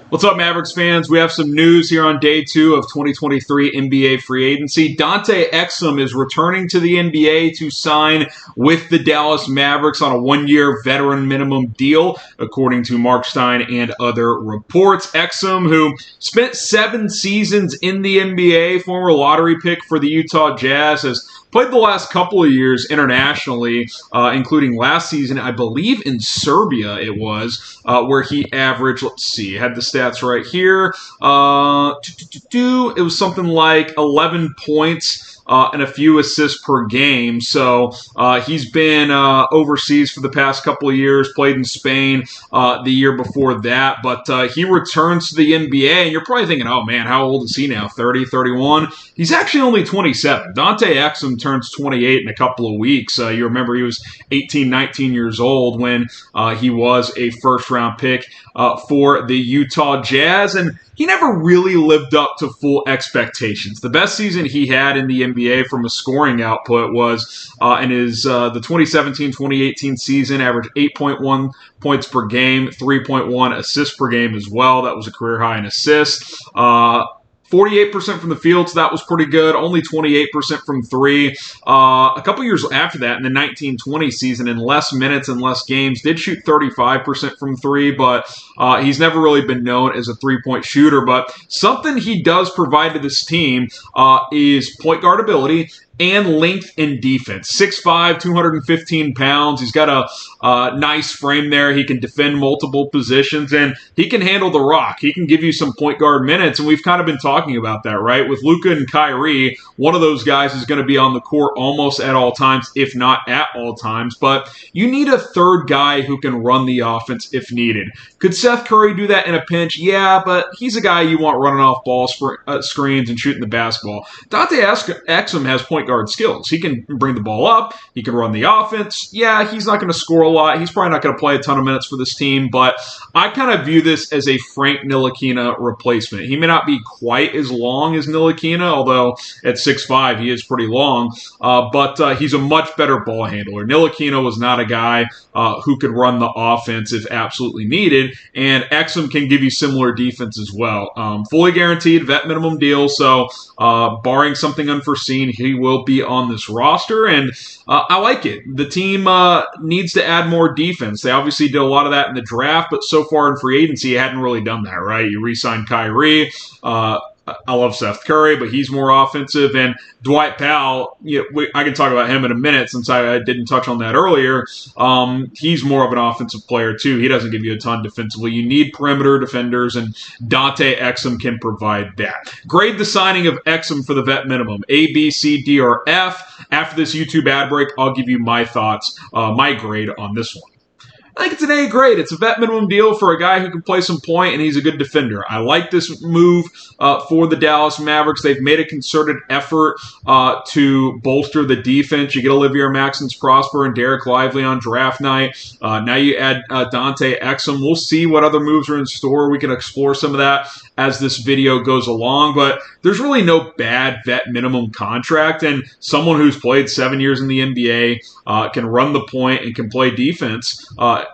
What's up, Mavericks fans? We have some news here on day 2 of 2023 NBA free agency. Dante Exum is returning to the NBA to sign with the Dallas Mavericks on a one-year veteran minimum deal, according to Mark Stein and other reports. Exum, who spent 7 seasons in the NBA, former lottery pick for the Utah Jazz, has played the last couple of years internationally, including last season, I believe in Serbia it was, where he averaged, let's see, I had the stats right here. It was something like 11 points and a few assists per game. So he's been overseas for the past couple of years, played in Spain the year before that. But he returns to the NBA, and you're probably thinking, oh man, how old is he now? 30, 31? He's actually only 27. Dante Exum turns 28 in a couple of weeks. You remember he was 18, 19 years old when he was a first-round pick for the Utah Jazz, and he never really lived up to full expectations. The best season he had in the NBA from a scoring output was in his the 2017-2018 season, averaged 8.1 points per game, 3.1 assists per game as well. That was a career high in assists. 48% from the field, so that was pretty good. Only 28% from three. A couple years after that, in the 1920 season, in less minutes and less games, did shoot 35% from three, but he's never really been known as a three-point shooter. But something he does provide to this team is point guard ability and length and defense. 6'5", 215 pounds. He's got a nice frame there. He can defend multiple positions, and he can handle the rock. He can give you some point guard minutes, and we've kind of been talking about that, right? With Luka and Kyrie, one of those guys is going to be on the court almost at all times, if not at all times, but you need a third guy who can run the offense if needed. Could Seth Curry do that in a pinch? Yeah, but he's a guy you want running off ball screens and shooting the basketball. Dante Exum has point guard skills. He can bring the ball up. He can run the offense. Yeah, he's not going to score a lot. He's probably not going to play a ton of minutes for this team, but I kind of view this as a Frank Ntilikina replacement. He may not be quite as long as Ntilikina, although at 6'5", he is pretty long, but he's a much better ball handler. Ntilikina was not a guy who could run the offense if absolutely needed, and Exum can give you similar defense as well. Fully guaranteed, vet minimum deal, so barring something unforeseen, he will be on this roster, and I like it. The team needs to add more defense. They obviously did a lot of that in the draft, but so far in free agency, you hadn't really done that, right? You re-signed Kyrie. I love Seth Curry, but he's more offensive. And Dwight Powell, I can talk about him in a minute since I didn't touch on that earlier. He's more of an offensive player, too. He doesn't give you a ton defensively. You need perimeter defenders, and Dante Exum can provide that. Grade the signing of Exum for the vet minimum, A, B, C, D, or F. After this YouTube ad break, I'll give you my thoughts, my grade on this one. I think it's an A grade. It's a vet minimum deal for a guy who can play some point, and he's a good defender. I like this move for the Dallas Mavericks. They've made a concerted effort to bolster the defense. You get Olivier Maxence-Prosper and Derek Lively on draft night. Now you add Dante Exum. We'll see what other moves are in store. We can explore some of that as this video goes along, but there's really no bad vet minimum contract, and someone who's played 7 years in the NBA, can run the point and can play defense,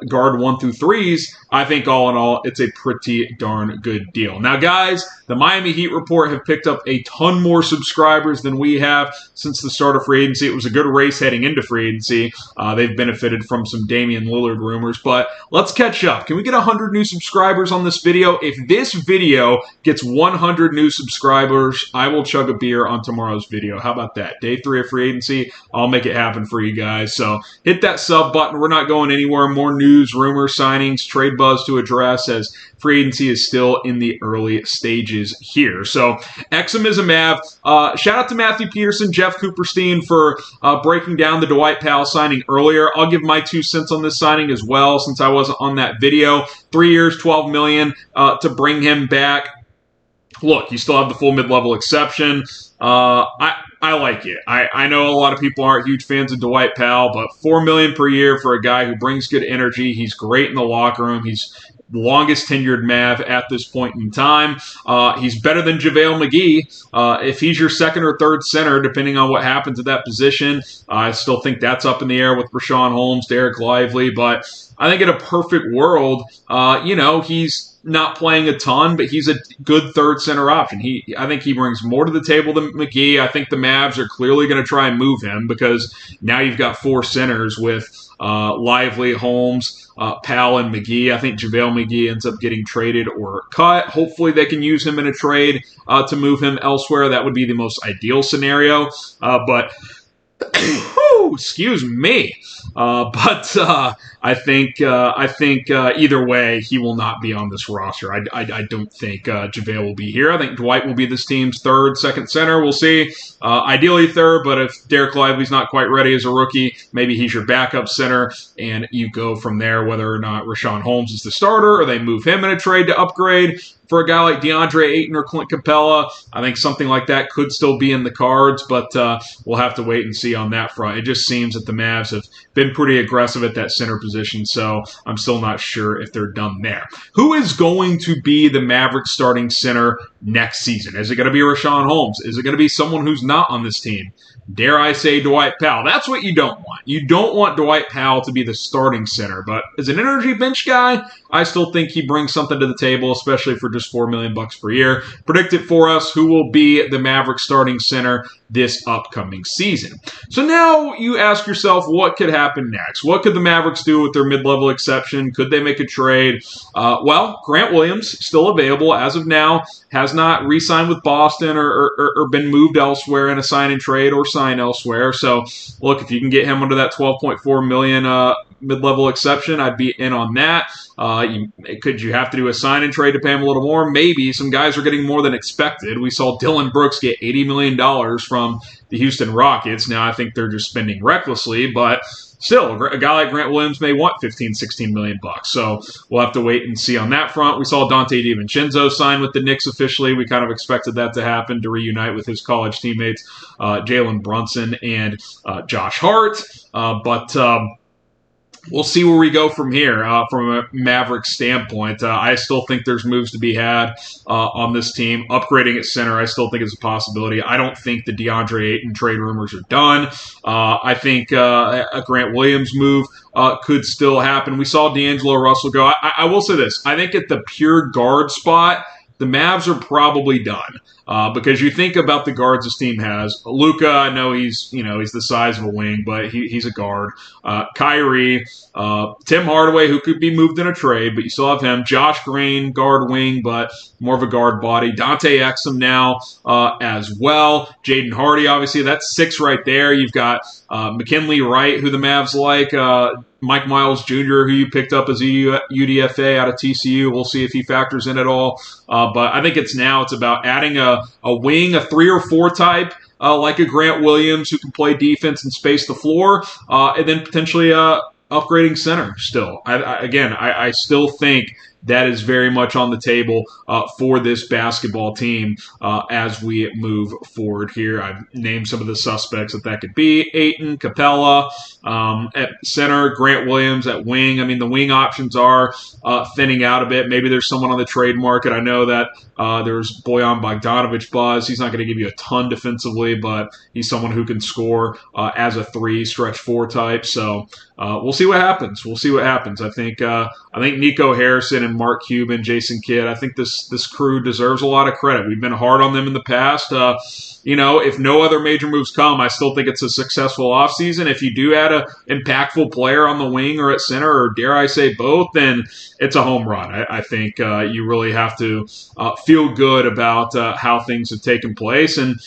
guard 1 through 3s. I think all in all, it's a pretty darn good deal. Now, guys, the Miami Heat Report have picked up a ton more subscribers than we have since the start of free agency. It was a good race heading into free agency. They've benefited from some Damian Lillard rumors, but let's catch up. Can we get 100 new subscribers on this video? If this video gets 100 new subscribers, I will chug a beer on tomorrow's video. How about that? Day 3 of free agency, I'll make it happen for you guys. So hit that sub button. We're not going anywhere. More news, rumors, signings, trade buzz to address as free agency is still in the early stages here. So Exum is a Mav. Shout out to Matthew Peterson, Jeff Cooperstein for breaking down the Dwight Powell signing earlier. I'll give my 2 cents on this signing as well since I wasn't on that video. 3 years, $12 million to bring him back. Look, you still have the full mid-level exception. I like it. I know a lot of people aren't huge fans of Dwight Powell, but $4 million per year for a guy who brings good energy. He's great in the locker room. He's the longest tenured Mav at this point in time. He's better than JaVale McGee. If he's your second or third center, depending on what happens at that position, I still think that's up in the air with Rashawn Holmes, Derek Lively. But I think in a perfect world, he's not playing a ton, but he's a good third center option. I think he brings more to the table than McGee. I think the Mavs are clearly going to try and move him because now you've got 4 centers with Lively, Holmes, Powell, and McGee. I think JaVale McGee ends up getting traded or cut. Hopefully they can use him in a trade to move him elsewhere. That would be the most ideal scenario. But excuse me. But I think either way, he will not be on this roster. I don't think JaVale will be here. I think Dwight will be this team's second center. We'll see. Ideally third, but if Derek Lively's not quite ready as a rookie, maybe he's your backup center, and you go from there whether or not Rashawn Holmes is the starter or they move him in a trade to upgrade. For a guy like DeAndre Ayton or Clint Capella, I think something like that could still be in the cards, but we'll have to wait and see on that front. It just seems that the Mavs have been pretty aggressive at that center position, so I'm still not sure if they're done there. Who is going to be the Mavericks starting center next season? Is it going to be Rashawn Holmes? Is it going to be someone who's not on this team? Dare I say Dwight Powell? That's what you don't want. You don't want Dwight Powell to be the starting center, but as an energy bench guy, I still think he brings something to the table, especially for just $4 million per year. Predict it for us. Who will be the Mavericks starting center this upcoming season? So now you ask yourself, what could happen next? What could the Mavericks do with their mid-level exception? Could they make a trade? Well, Grant Williams, still available as of now, has not re-signed with Boston or been moved elsewhere in a sign and trade or sign elsewhere. So, look, if you can get him under that $12.4 million mid-level exception, I'd be in on that. Could you have to do a sign and trade to pay him a little more? Maybe. Some guys are getting more than expected. We saw Dillon Brooks get $80 million from the Houston Rockets. Now, I think they're just spending recklessly, but still, a guy like Grant Williams may want $15-16 million. So we'll have to wait and see on that front. We saw Dante DiVincenzo sign with the Knicks officially. We kind of expected that to happen, to reunite with his college teammates, Jalen Brunson and Josh Hart. But we'll see where we go from here from a Mavericks standpoint. I still think there's moves to be had on this team. Upgrading at center, I still think is a possibility. I don't think the DeAndre Ayton trade rumors are done. I think a Grant Williams move could still happen. We saw D'Angelo Russell go. I will say this. I think at the pure guard spot, the Mavs are probably done. Because you think about the guards this team has. Luka, I know he's the size of a wing, but he's a guard. Kyrie, Tim Hardaway, who could be moved in a trade, but you still have him. Josh Green, guard wing, but more of a guard body. Dante Exum now as well. Jaden Hardy, obviously, that's 6 right there. You've got McKinley Wright, who the Mavs like. Mike Miles Jr., who you picked up as a UDFA out of TCU. We'll see if he factors in at all. But I think it's about adding a wing, a 3 or 4 type, like a Grant Williams who can play defense and space the floor, and then potentially upgrading center still. I still think that is very much on the table for this basketball team as we move forward here. I've named some of the suspects that could be. Ayton, Capella at center, Grant Williams at wing. I mean, the wing options are thinning out a bit. Maybe there's someone on the trade market. I know that there's Bojan Bogdanovic buzz. He's not going to give you a ton defensively, but he's someone who can score as a 3, stretch 4 type. So we'll see what happens. I think Nico Harrison and Mark Cuban, Jason Kidd, I think this crew deserves a lot of credit. We've been hard on them in the past. If no other major moves come, I still think it's a successful offseason. If you do add an impactful player on the wing or at center, or dare I say both, then it's a home run. I think you really have to feel good about how things have taken place. And,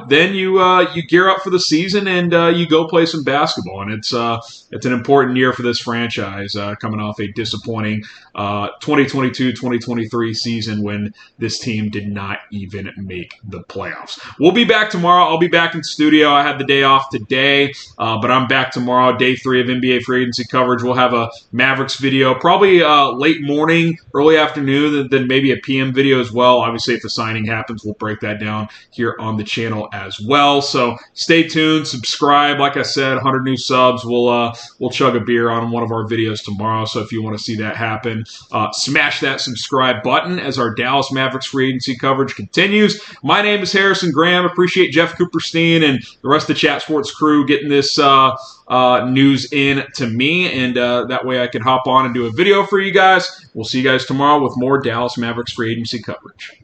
then you gear up for the season and you go play some basketball. And it's an important year for this franchise coming off a disappointing 2022-2023 season when this team did not even make the playoffs. We'll be back tomorrow. I'll be back in studio. I had the day off today, but I'm back tomorrow, day 3 of NBA free agency coverage. We'll have a Mavericks video, probably late morning, early afternoon, then maybe a PM video as well. Obviously, if the signing happens, we'll break that down here on the channel as well. So stay tuned, subscribe. Like I said, 100 new subs. We'll we'll chug a beer on one of our videos tomorrow. So if you want to see that happen, smash that subscribe button as our Dallas Mavericks free agency coverage continues. My name is Harrison Graham. Appreciate Jeff Cooperstein and the rest of the Chat Sports crew getting this news in to me, and that way I can hop on and do a video for you guys. We'll see you guys tomorrow with more Dallas Mavericks free agency coverage.